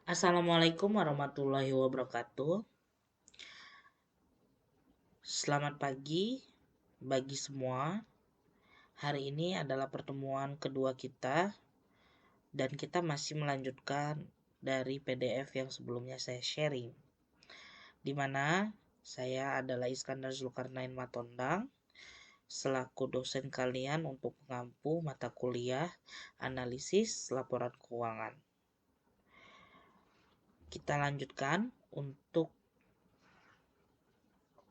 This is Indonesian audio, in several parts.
Assalamualaikum warahmatullahi wabarakatuh. Selamat pagi bagi semua. Hari ini adalah pertemuan kedua kita dan kita masih melanjutkan dari PDF yang sebelumnya saya sharing. Di mana saya adalah Iskandar Zulkarnain Matondang selaku dosen kalian untuk mengampu mata kuliah analisis laporan keuangan. Kita lanjutkan untuk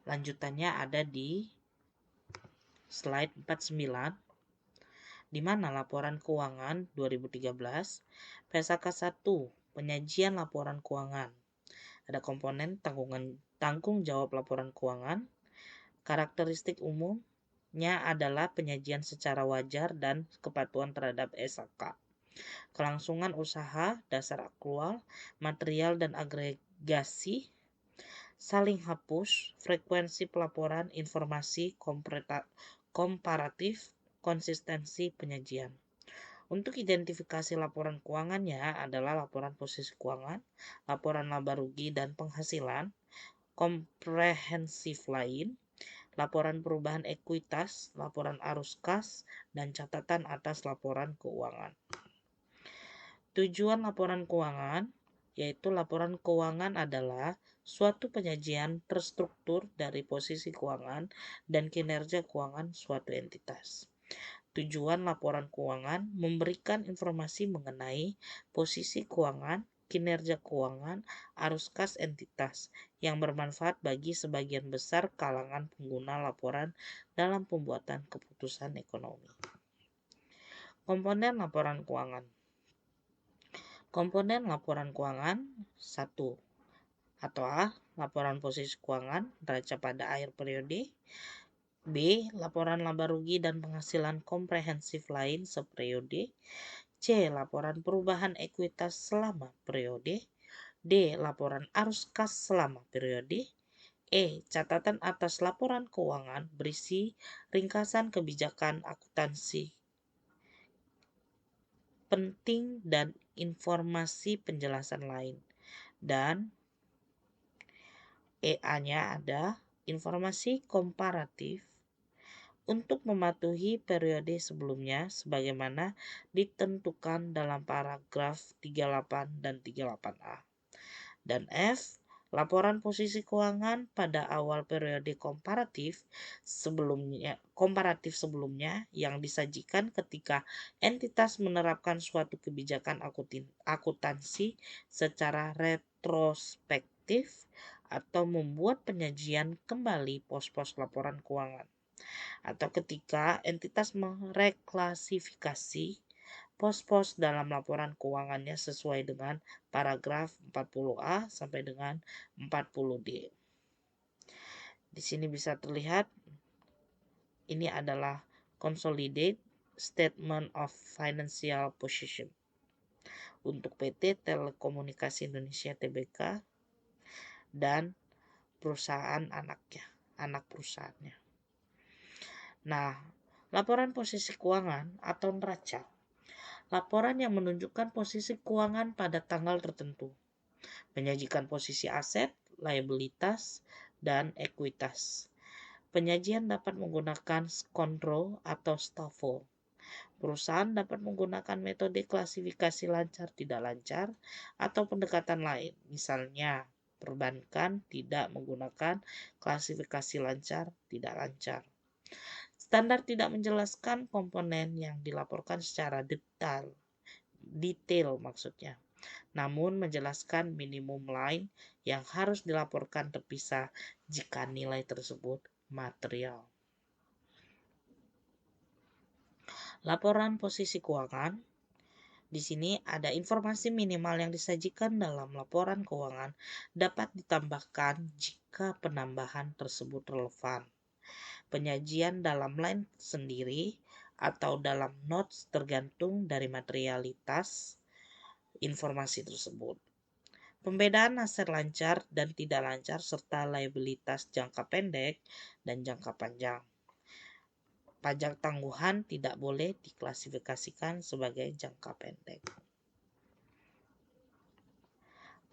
lanjutannya ada di slide 49, di mana laporan keuangan 2013, PSAK 1, penyajian laporan keuangan. Ada komponen tanggung jawab laporan keuangan. Karakteristik umumnya adalah penyajian secara wajar dan kepatuhan terhadap SAK. Kelangsungan usaha, dasar aktual, material dan agregasi, saling hapus, frekuensi pelaporan, informasi komparatif, konsistensi penyajian. Untuk identifikasi laporan keuangannya adalah laporan posisi keuangan, laporan laba rugi dan penghasilan, komprehensif lain, laporan perubahan ekuitas, laporan arus kas, dan catatan atas laporan keuangan. Tujuan laporan keuangan yaitu laporan keuangan adalah suatu penyajian terstruktur dari posisi keuangan dan kinerja keuangan suatu entitas. Tujuan laporan keuangan memberikan informasi mengenai posisi keuangan, kinerja keuangan, arus kas entitas yang bermanfaat bagi sebagian besar kalangan pengguna laporan dalam pembuatan keputusan ekonomi. Komponen laporan keuangan. Komponen laporan keuangan 1. Atau A. Laporan posisi keuangan neraca pada akhir periode. B. Laporan laba rugi dan penghasilan komprehensif lain seperiode. C. Laporan perubahan ekuitas selama periode. D. Laporan arus kas selama periode. E. Catatan atas laporan keuangan berisi ringkasan kebijakan akuntansi penting dan informasi penjelasan lain. Dan EA-nya ada informasi komparatif untuk mematuhi periode sebelumnya sebagaimana ditentukan dalam paragraf 38 dan 38A. Dan F, laporan posisi keuangan pada awal periode komparatif sebelumnya yang disajikan ketika entitas menerapkan suatu kebijakan akuntansi secara retrospektif atau membuat penyajian kembali pos-pos laporan keuangan, atau ketika entitas mereklasifikasi pos-pos dalam laporan keuangannya sesuai dengan paragraf 40A sampai dengan 40D. Di sini bisa terlihat ini adalah Consolidated Statement of Financial Position untuk PT Telekomunikasi Indonesia Tbk dan perusahaan anak perusahaannya. Nah, laporan posisi keuangan atau neraca, laporan yang menunjukkan posisi keuangan pada tanggal tertentu, menyajikan posisi aset, liabilitas, dan ekuitas. Penyajian dapat menggunakan Skondro atau Stafo. Perusahaan dapat menggunakan metode klasifikasi lancar tidak lancar atau pendekatan lain. Misalnya, perbankan tidak menggunakan klasifikasi lancar tidak lancar. Standar tidak menjelaskan komponen yang dilaporkan secara detail maksudnya, namun menjelaskan minimum line yang harus dilaporkan terpisah jika nilai tersebut material. Laporan posisi keuangan. Di sini ada informasi minimal yang disajikan dalam laporan keuangan dapat ditambahkan jika penambahan tersebut relevan. Penyajian dalam line sendiri atau dalam notes tergantung dari materialitas informasi tersebut. Pembedaan aset lancar dan tidak lancar serta liabilitas jangka pendek dan jangka panjang. Pajak tangguhan tidak boleh diklasifikasikan sebagai jangka pendek.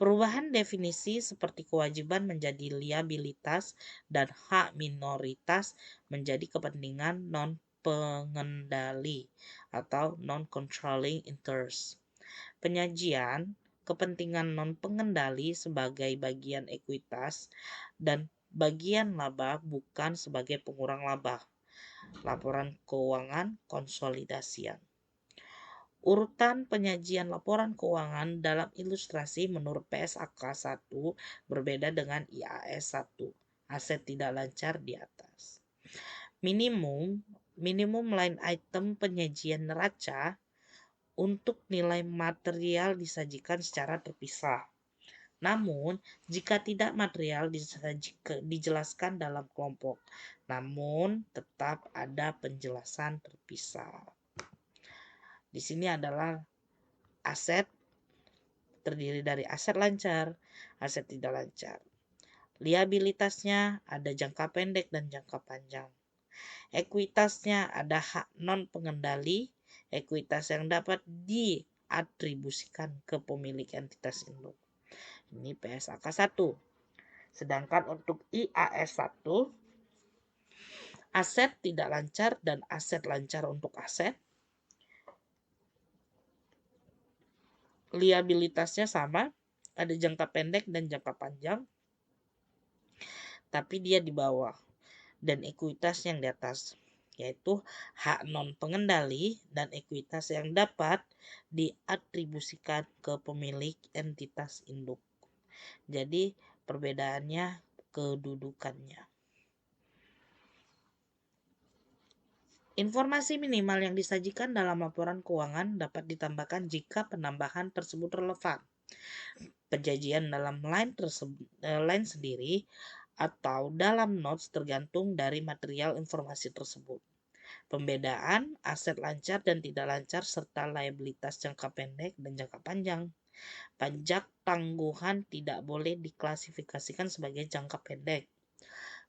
Perubahan definisi seperti kewajiban menjadi liabilitas dan hak minoritas menjadi kepentingan non-pengendali atau non-controlling interest. Penyajian kepentingan non-pengendali sebagai bagian ekuitas dan bagian laba bukan sebagai pengurang laba. Laporan keuangan konsolidasian. Urutan penyajian laporan keuangan dalam ilustrasi menurut PSAK 1 berbeda dengan IAS 1, aset tidak lancar di atas. Minimum line item penyajian neraca untuk nilai material disajikan secara terpisah. Namun, jika tidak material dijelaskan dalam kelompok, namun tetap ada penjelasan terpisah. Di sini adalah aset terdiri dari aset lancar, aset tidak lancar. Liabilitasnya ada jangka pendek dan jangka panjang. Ekuitasnya ada hak non pengendali, ekuitas yang dapat diatribusikan ke pemilik entitas induk. Ini PSAK 1. Sedangkan untuk IAS 1, aset tidak lancar dan aset lancar untuk aset. Liabilitasnya sama, ada jangka pendek dan jangka panjang, tapi dia di bawah, dan ekuitas yang di atas, yaitu hak non pengendali dan ekuitas yang dapat diatribusikan ke pemilik entitas induk. Jadi perbedaannya kedudukannya. Informasi minimal yang disajikan dalam laporan keuangan dapat ditambahkan jika penambahan tersebut relevan. Penyajian dalam line sendiri atau dalam notes tergantung dari material informasi tersebut. Pembedaan aset lancar dan tidak lancar serta liabilitas jangka pendek dan jangka panjang. Pajak tangguhan tidak boleh diklasifikasikan sebagai jangka pendek.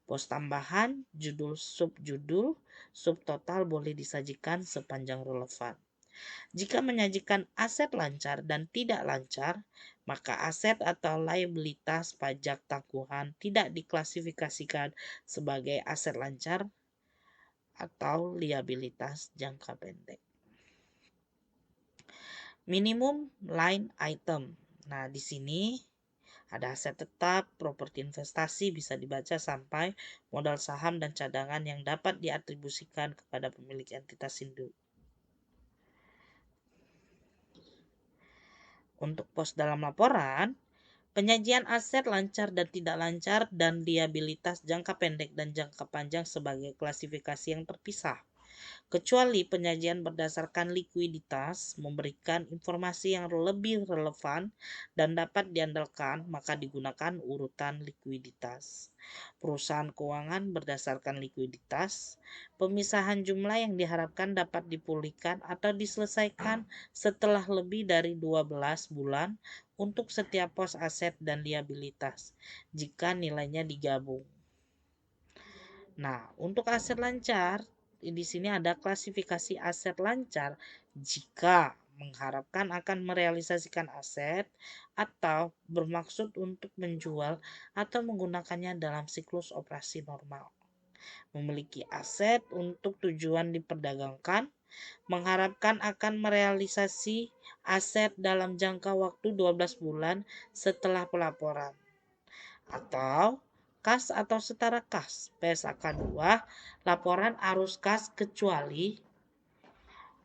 Pos tambahan, judul, subtotal boleh disajikan sepanjang relevan. Jika menyajikan aset lancar dan tidak lancar, maka aset atau liabilitas pajak tangguhan tidak diklasifikasikan sebagai aset lancar atau liabilitas jangka pendek. Minimum line item. Nah, di sini ada aset tetap, properti investasi bisa dibaca sampai modal saham dan cadangan yang dapat diatribusikan kepada pemilik entitas induk. Untuk pos dalam laporan, penyajian aset lancar dan tidak lancar dan liabilitas jangka pendek dan jangka panjang sebagai klasifikasi yang terpisah. Kecuali penyajian berdasarkan likuiditas memberikan informasi yang lebih relevan dan dapat diandalkan, maka digunakan urutan likuiditas. Perusahaan keuangan berdasarkan likuiditas, pemisahan jumlah yang diharapkan dapat dipulihkan atau diselesaikan setelah lebih dari 12 bulan untuk setiap pos aset dan liabilitas jika nilainya digabung. Nah, untuk aset lancar, di sini ada klasifikasi aset lancar jika mengharapkan akan merealisasikan aset atau bermaksud untuk menjual atau menggunakannya dalam siklus operasi normal. Memiliki aset untuk tujuan diperdagangkan, mengharapkan akan merealisasi aset dalam jangka waktu 12 bulan setelah pelaporan. Atau kas atau setara kas, PSAK 2, laporan arus kas kecuali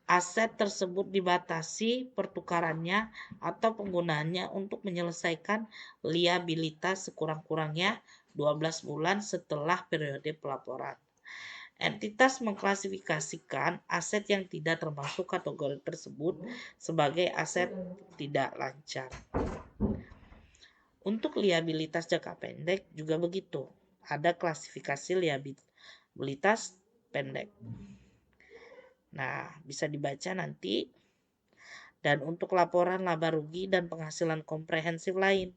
aset tersebut dibatasi pertukarannya atau penggunaannya untuk menyelesaikan liabilitas sekurang-kurangnya 12 bulan setelah periode pelaporan. Entitas mengklasifikasikan aset yang tidak termasuk kategori tersebut sebagai aset tidak lancar. Untuk liabilitas jangka pendek juga begitu. Ada klasifikasi liabilitas pendek. Nah, bisa dibaca nanti. Dan untuk laporan laba rugi dan penghasilan komprehensif lain.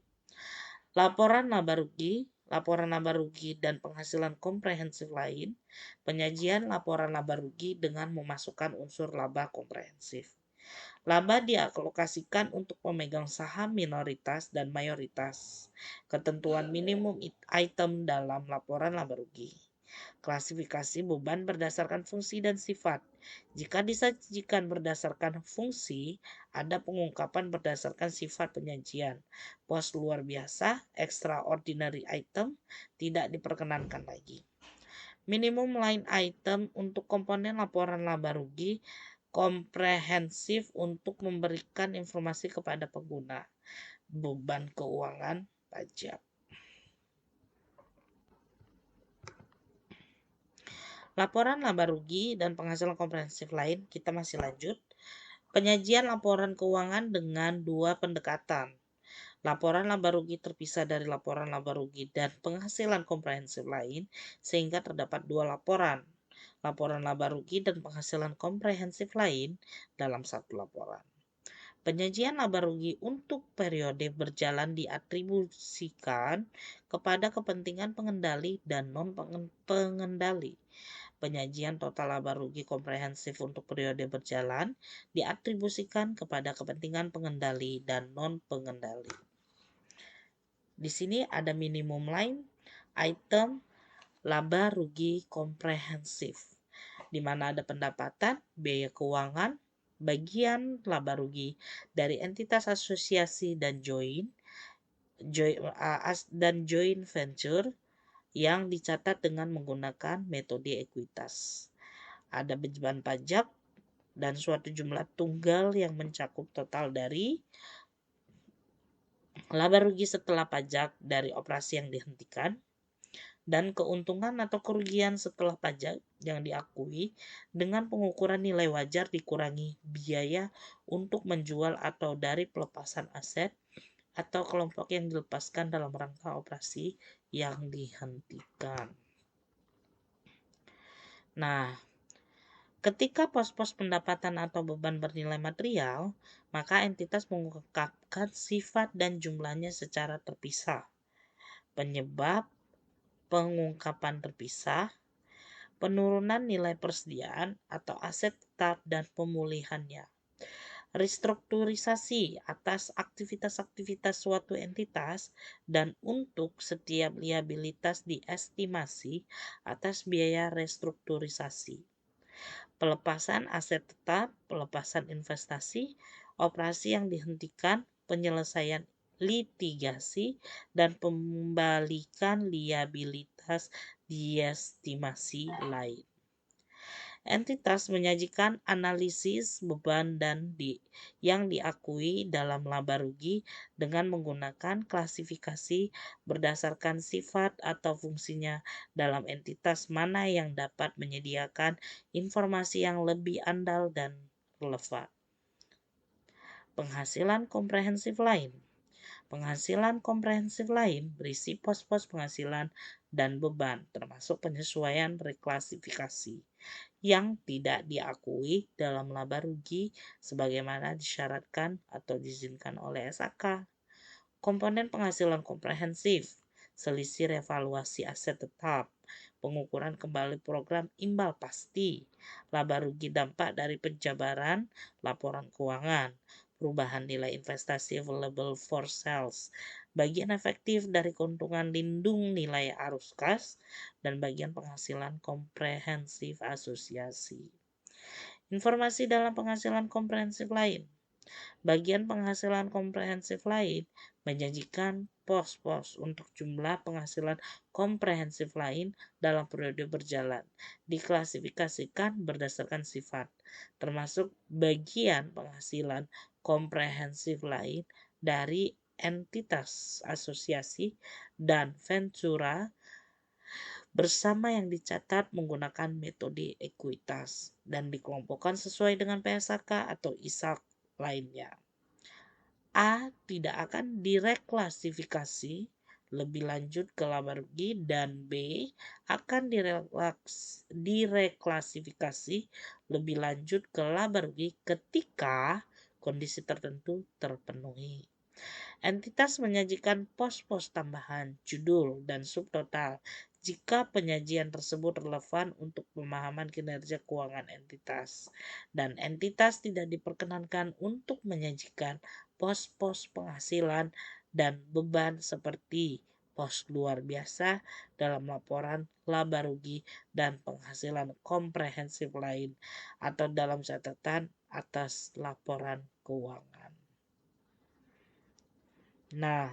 Laporan laba rugi dan penghasilan komprehensif lain, penyajian laporan laba rugi dengan memasukkan unsur laba komprehensif. Laba dialokasikan untuk pemegang saham minoritas dan mayoritas. Ketentuan minimum item dalam laporan laba rugi. Klasifikasi beban berdasarkan fungsi dan sifat. Jika disajikan berdasarkan fungsi, ada pengungkapan berdasarkan sifat penyajian. Pos luar biasa, extraordinary item, tidak diperkenankan lagi. Minimum line item untuk komponen laporan laba rugi komprehensif untuk memberikan informasi kepada pengguna. Beban keuangan pajak. Laporan laba rugi dan penghasilan komprehensif lain, kita masih lanjut. Penyajian laporan keuangan dengan dua pendekatan. Laporan laba rugi terpisah dari laporan laba rugi dan penghasilan komprehensif lain, sehingga terdapat dua laporan. Laporan laba rugi dan penghasilan komprehensif lain dalam satu laporan. Penyajian laba rugi untuk periode berjalan diatribusikan kepada kepentingan pengendali dan non-pengendali. Penyajian total laba rugi komprehensif untuk periode berjalan diatribusikan kepada kepentingan pengendali dan non-pengendali. Di sini ada minimum line item laba rugi komprehensif, di mana ada pendapatan, biaya keuangan, bagian laba rugi dari entitas asosiasi dan joint venture yang dicatat dengan menggunakan metode ekuitas. Ada beban pajak dan suatu jumlah tunggal yang mencakup total dari laba rugi setelah pajak dari operasi yang dihentikan, dan keuntungan atau kerugian setelah pajak yang diakui dengan pengukuran nilai wajar dikurangi biaya untuk menjual atau dari pelepasan aset atau kelompok yang dilepaskan dalam rangka operasi yang dihentikan. Nah, ketika pos-pos pendapatan atau beban bernilai material, maka entitas mengungkapkan sifat dan jumlahnya secara terpisah. Penyebab pengungkapan terpisah, penurunan nilai persediaan atau aset tetap dan pemulihannya. Restrukturisasi atas aktivitas-aktivitas suatu entitas dan untuk setiap liabilitas diestimasi atas biaya restrukturisasi. Pelepasan aset tetap, pelepasan investasi, operasi yang dihentikan, penyelesaian litigasi, dan pembalikan liabilitas diestimasi lain. Entitas menyajikan analisis beban yang diakui dalam laba rugi dengan menggunakan klasifikasi berdasarkan sifat atau fungsinya dalam entitas mana yang dapat menyediakan informasi yang lebih andal dan relevan. Penghasilan komprehensif lain. Penghasilan komprehensif lain berisi pos-pos penghasilan dan beban, termasuk penyesuaian reklasifikasi yang tidak diakui dalam laba rugi sebagaimana disyaratkan atau diizinkan oleh SAK. Komponen penghasilan komprehensif, selisih revaluasi aset tetap, pengukuran kembali program imbal pasti, laba rugi dampak dari penjabaran laporan keuangan, perubahan nilai investasi available for sales, bagian efektif dari keuntungan lindung nilai arus kas, dan bagian penghasilan komprehensif asosiasi. Informasi dalam penghasilan komprehensif lain. Bagian penghasilan komprehensif lain menjanjikan pos-pos untuk jumlah penghasilan komprehensif lain dalam periode berjalan, diklasifikasikan berdasarkan sifat, termasuk bagian penghasilan komprehensif lain dari entitas asosiasi dan ventura bersama yang dicatat menggunakan metode ekuitas dan dikelompokkan sesuai dengan PSAK atau ISAK lainnya. A tidak akan direklasifikasi lebih lanjut ke laba rugi dan B akan direklasifikasi lebih lanjut ke laba rugi ketika kondisi tertentu terpenuhi. Entitas menyajikan pos-pos tambahan, judul, dan subtotal jika penyajian tersebut relevan untuk pemahaman kinerja keuangan entitas, dan entitas tidak diperkenankan untuk menyajikan pos-pos penghasilan dan beban seperti pos luar biasa dalam laporan laba rugi dan penghasilan komprehensif lain atau dalam catatan atas laporan keuangan. Nah,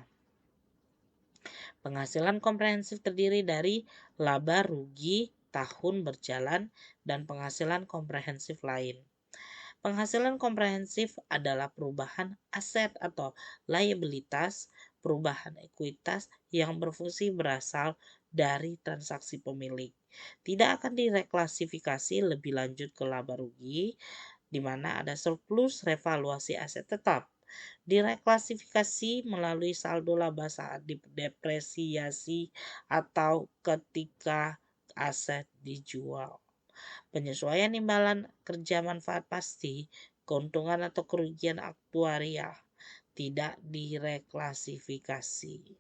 penghasilan komprehensif terdiri dari laba rugi tahun berjalan dan penghasilan komprehensif lain. Penghasilan komprehensif adalah perubahan aset atau liabilitas, perubahan ekuitas yang berfungsi berasal dari transaksi pemilik. Tidak akan direklasifikasi lebih lanjut ke laba rugi, di mana ada surplus revaluasi aset tetap. Direklasifikasi melalui saldo laba saat didepresiasi atau ketika aset dijual. Penyesuaian imbalan kerja manfaat pasti, keuntungan atau kerugian aktuarial tidak direklasifikasi.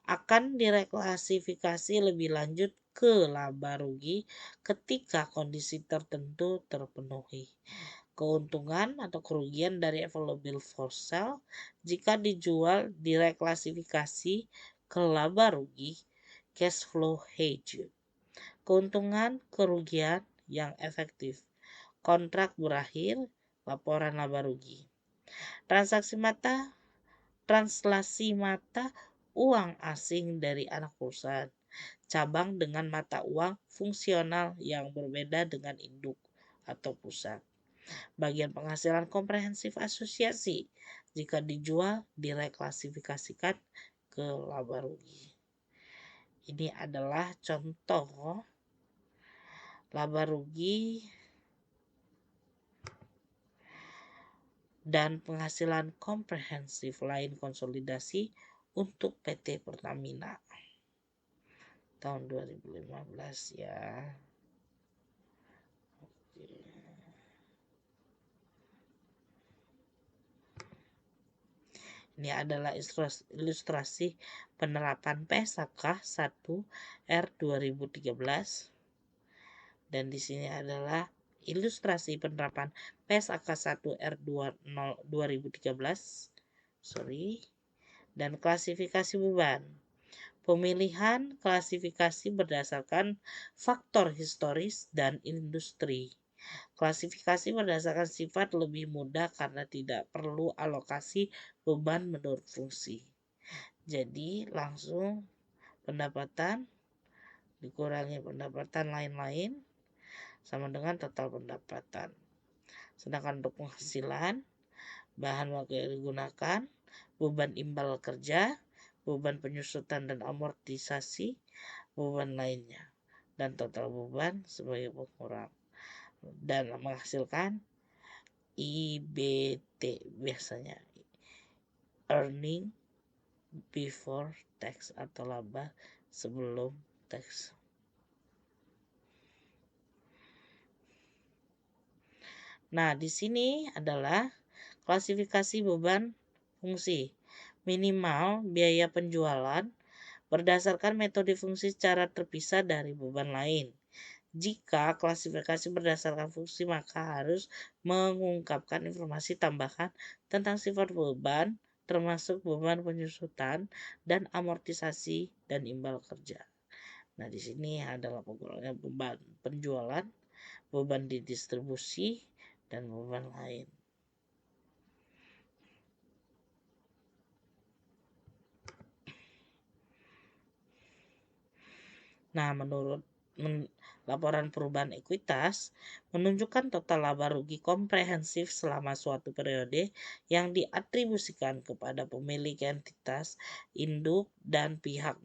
Akan direklasifikasi lebih lanjut ke laba rugi ketika kondisi tertentu terpenuhi. Keuntungan atau kerugian dari available for sale jika dijual direklasifikasi ke laba rugi cash flow hedge. Keuntungan kerugian yang efektif, kontrak berakhir, laporan laba rugi. Translasi mata uang asing dari anak perusahaan, cabang dengan mata uang fungsional yang berbeda dengan induk atau pusat. Bagian penghasilan komprehensif asosiasi jika dijual direklasifikasikan ke laba rugi. Ini adalah contoh laba rugi dan penghasilan komprehensif lain konsolidasi untuk PT Pertamina tahun 2015 ya. Ini adalah ilustrasi penerapan PSAK 1 R 2013, dan di sini adalah ilustrasi penerapan PSAK 1 R 2013 dan klasifikasi beban. Pemilihan klasifikasi berdasarkan faktor historis dan industri. Klasifikasi berdasarkan sifat lebih mudah karena tidak perlu alokasi beban menurut fungsi. Jadi langsung pendapatan dikurangi pendapatan lain-lain sama dengan total pendapatan. Sedangkan untuk penghasilan, bahan baku yang digunakan, beban imbal kerja, beban penyusutan dan amortisasi, beban lainnya, dan total beban sebagai pengurang, dan menghasilkan IBT biasanya, earning before tax atau laba sebelum tax. Nah, di sini adalah klasifikasi beban fungsi. Minimal biaya penjualan berdasarkan metode fungsi secara terpisah dari beban lain. Jika klasifikasi berdasarkan fungsi, maka harus mengungkapkan informasi tambahan tentang sifat beban, termasuk beban penyusutan dan amortisasi dan imbal kerja. Nah, di sini adalah penggunaan beban penjualan, beban di distribusi, dan beban lain. Nah, menurut laporan perubahan ekuitas menunjukkan total laba rugi komprehensif selama suatu periode yang diatribusikan kepada pemilik entitas, induk, dan pihak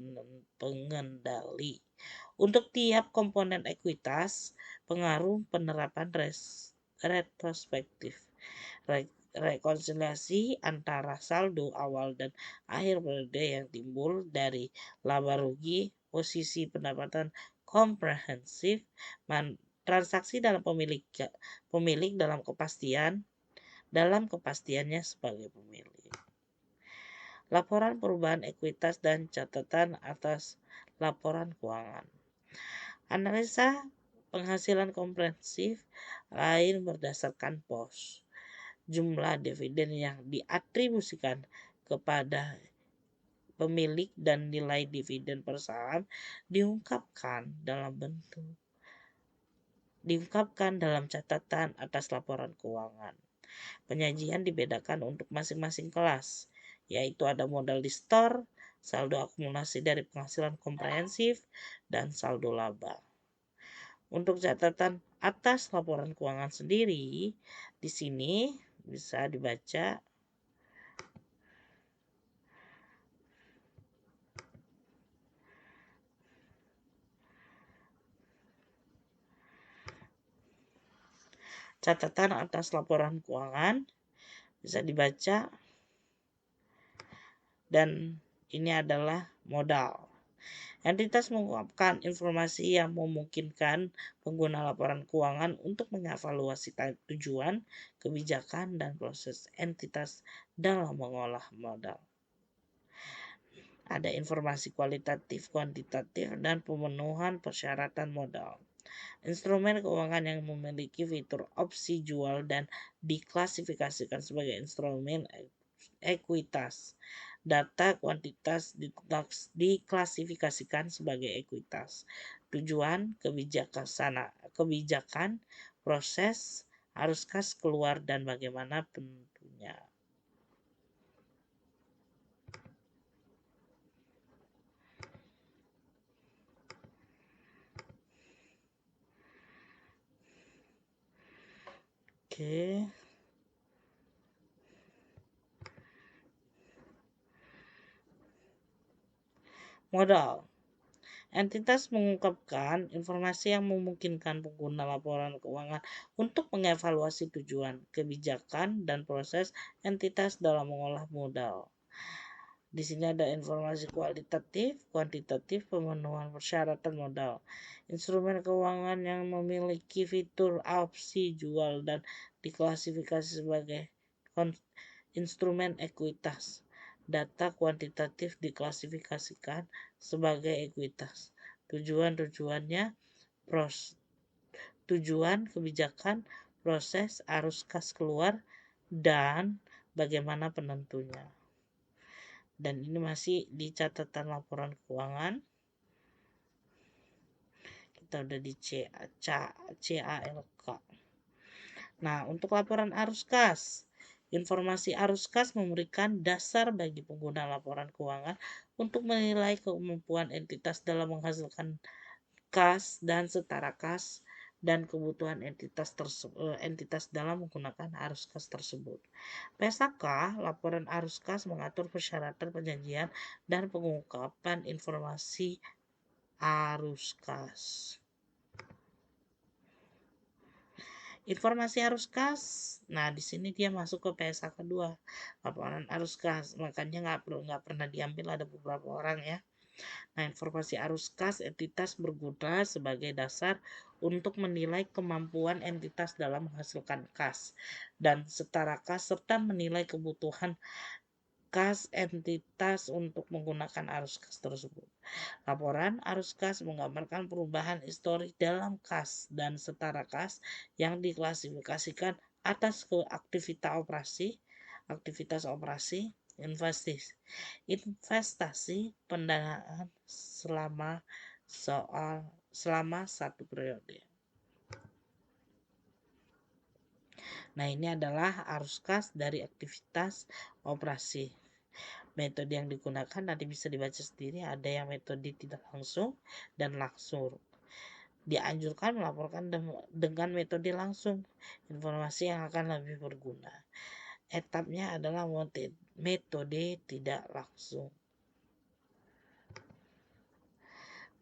pengendali. Untuk tiap komponen ekuitas, pengaruh penerapan retrospektif. Rekonsiliasi antara saldo awal dan akhir periode yang timbul dari laba rugi, posisi pendapatan komprehensif, transaksi dalam pemilik dalam kepastiannya sebagai pemilik. laporan perubahan ekuitas dan catatan atas laporan keuangan. Analisa penghasilan komprehensif lain berdasarkan pos. Jumlah dividen yang diatribusikan kepada pemilik dan nilai dividen per saham diungkapkan dalam catatan atas laporan keuangan. Penyajian dibedakan untuk masing-masing kelas, yaitu ada modal di store, saldo akumulasi dari penghasilan komprehensif, dan saldo laba. Untuk catatan atas laporan keuangan sendiri, di sini bisa dibaca catatan atas laporan keuangan, bisa dibaca, dan ini adalah modal. Entitas mengungkapkan informasi yang memungkinkan pengguna laporan keuangan untuk mengevaluasi tujuan, kebijakan, dan proses entitas dalam mengolah modal. Ada informasi kualitatif, kuantitatif, dan pemenuhan persyaratan modal. Instrumen keuangan yang memiliki fitur opsi jual dan diklasifikasikan sebagai instrumen ekuitas. Data kuantitas diklasifikasikan sebagai ekuitas. Tujuan, kebijakan, proses, arus kas keluar, dan bagaimana penentunya. Oke. Modal. Entitas mengungkapkan informasi yang memungkinkan pengguna laporan keuangan untuk mengevaluasi tujuan, kebijakan, dan proses entitas dalam mengolah modal. Di sini ada informasi kualitatif, kuantitatif, pemenuhan persyaratan modal. Instrumen keuangan yang memiliki fitur opsi jual dan diklasifikasi sebagai instrumen ekuitas. Data kuantitatif diklasifikasikan sebagai ekuitas. Tujuan, kebijakan, proses, arus kas keluar, dan bagaimana penentunya. Dan ini masih di catatan laporan keuangan. Kita udah di CALK. Nah, untuk laporan arus kas, informasi arus kas memberikan dasar bagi pengguna laporan keuangan untuk menilai kemampuan entitas dalam menghasilkan kas dan setara kas dan kebutuhan entitas dalam menggunakan arus kas tersebut. PSAK, laporan arus kas mengatur persyaratan penyajian dan pengungkapan informasi arus kas. Informasi arus kas, nah di sini dia masuk ke PSA kedua, laporan arus kas, makanya nggak pernah diambil, ada beberapa orang ya. Nah, informasi arus kas entitas berguna sebagai dasar untuk menilai kemampuan entitas dalam menghasilkan kas dan setara kas serta menilai kebutuhan kas entitas untuk menggunakan arus kas tersebut. Laporan arus kas menggambarkan perubahan historik dalam kas dan setara kas yang diklasifikasikan atas ke aktivitas operasi, investasi, pendanaan selama satu periode. Nah, ini adalah arus kas dari aktivitas operasi. Metode yang digunakan nanti bisa dibaca sendiri, ada yang metode tidak langsung dan langsung. Dianjurkan melaporkan dengan metode langsung, informasi yang akan lebih berguna. Etapnya adalah metode tidak langsung.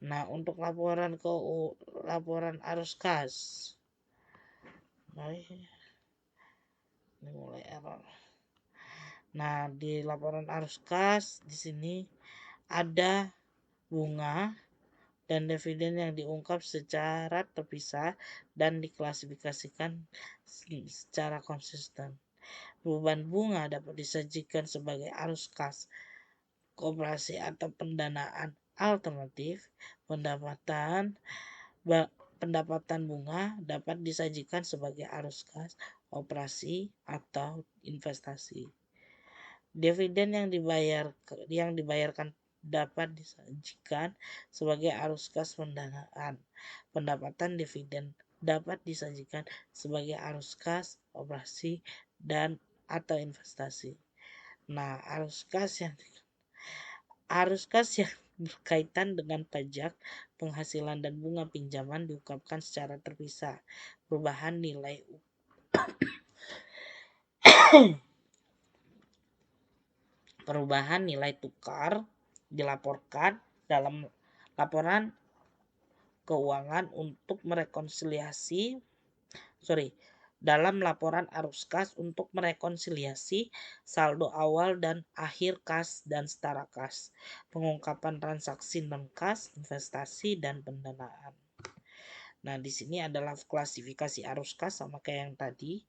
Nah, untuk laporan arus kas. Ini mulai error. Nah, di laporan arus kas di sini ada bunga dan dividen yang diungkap secara terpisah dan diklasifikasikan secara konsisten. Beban bunga dapat disajikan sebagai arus kas koperasi atau pendanaan alternatif, pendapatan bunga dapat disajikan sebagai arus kas, operasi, atau investasi. Dividen yang dibayarkan dapat disajikan sebagai arus kas pendanaan. Pendapatan dividen dapat disajikan sebagai arus kas, operasi, dan atau investasi. Nah, arus kas yang berkaitan dengan pajak, penghasilan, dan bunga pinjaman diungkapkan secara terpisah. Perubahan nilai tukar dilaporkan dalam laporan keuangan untuk dalam laporan arus kas untuk merekonsiliasi saldo awal dan akhir kas dan setara kas, pengungkapan transaksi non kas, investasi, dan pendanaan. Nah, di sini adalah klasifikasi arus kas sama kayak yang tadi,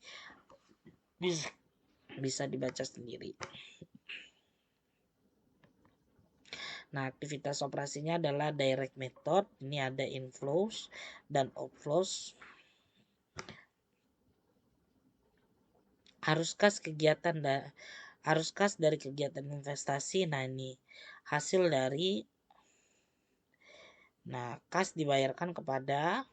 bisa dibaca sendiri. Nah, aktivitas operasinya adalah direct method. Ini ada inflows dan outflows. Arus kas dari kegiatan investasi. Nah, ini hasil dari kas dibayarkan kepada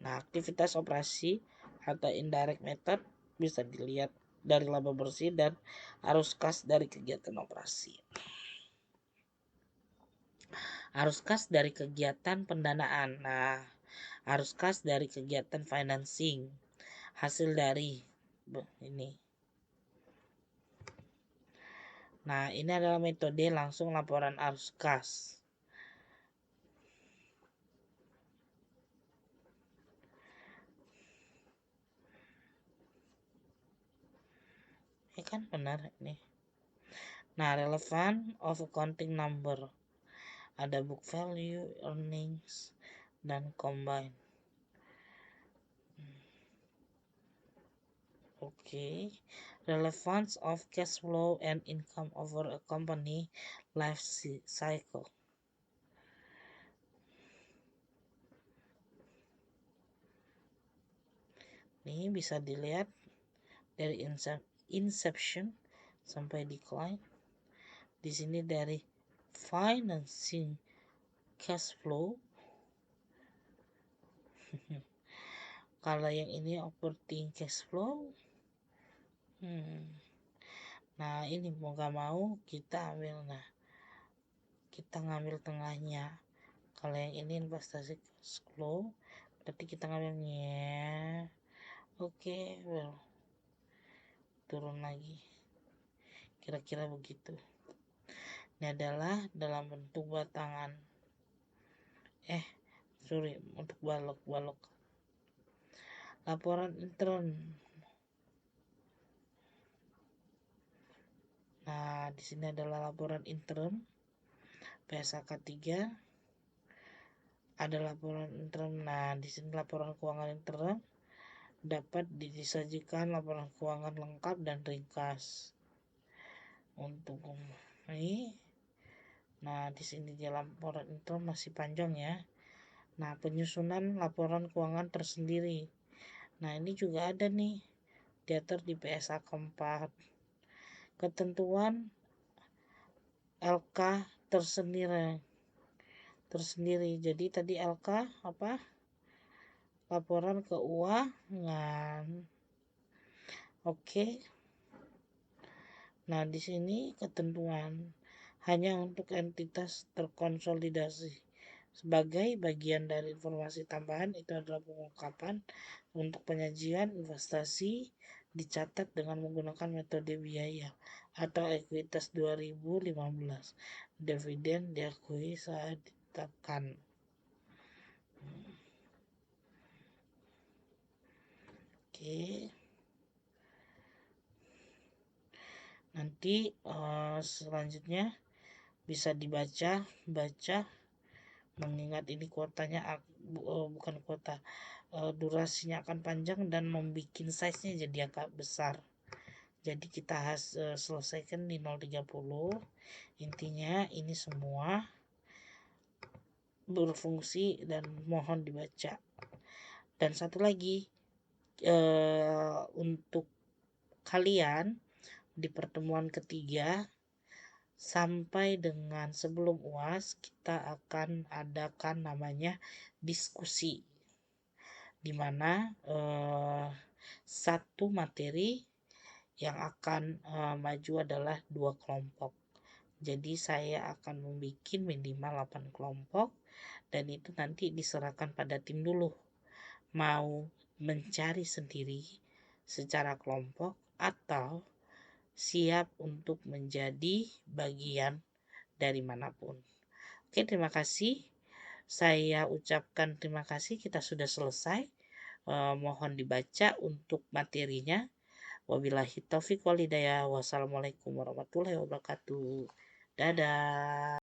aktivitas operasi atau indirect method bisa dilihat dari laba bersih dan arus kas dari kegiatan operasi. Arus kas dari kegiatan pendanaan. Nah, arus kas dari kegiatan financing. Hasil dari ini. Nah, ini adalah metode langsung laporan arus kas. Ini kan benar ini. Nah, relevant of accounting number. Ada book value, earnings, dan combine. Okay. Relevance of cash flow and income over a company life cycle. Ini bisa dilihat dari inception sampai decline. Di sini dari financing cash flow. Kalau yang ini operating cash flow. Nah, ini mau gak mau kita ambil. Nah, kita ngambil tengahnya. Kalau yang ini investasi cash flow, berarti kita ngambilnya. Oke, turun lagi. Kira-kira begitu. Ini adalah dalam bentuk batangan. Untuk balok. Laporan intern. Nah, di sini adalah laporan intern. PSAK 3. Ada laporan intern. Nah, di sini laporan keuangan intern. Dapat disajikan laporan keuangan lengkap dan ringkas. Untuk ini. Nah, di sini di laporan intern masih panjang ya. Nah, penyusunan laporan keuangan tersendiri. Nah, ini juga ada nih, diatur di PSA keempat. Ketentuan LK tersendiri. Jadi tadi LK apa? Laporan keuangan. Oke. Nah, di sini ketentuan hanya untuk entitas terkonsolidasi. Sebagai bagian dari informasi tambahan, itu adalah pengungkapan untuk penyajian investasi dicatat dengan menggunakan metode biaya atau ekuitas 2015. Dividen diakui saat ditetapkan. Oke. Nanti selanjutnya bisa dibaca mengingat ini kuotanya bukan kuota, durasinya akan panjang dan membuat size-nya jadi agak besar. Jadi kita harus selesaikan di 0,30. Intinya ini semua berfungsi dan mohon dibaca. Dan satu lagi, untuk kalian di pertemuan ketiga sampai dengan sebelum UAS kita akan adakan namanya diskusi, di mana satu materi yang akan maju adalah 2 kelompok. Jadi saya akan membuat minimal 8 kelompok, dan itu nanti diserahkan pada tim dulu. Mau mencari sendiri secara kelompok atau siap untuk menjadi bagian dari manapun. Oke, terima kasih. Saya ucapkan terima kasih, kita sudah selesai. Mohon dibaca untuk materinya. Wabillahi taufiq walhidayah. Wassalamualaikum warahmatullahi wabarakatuh. Dadah.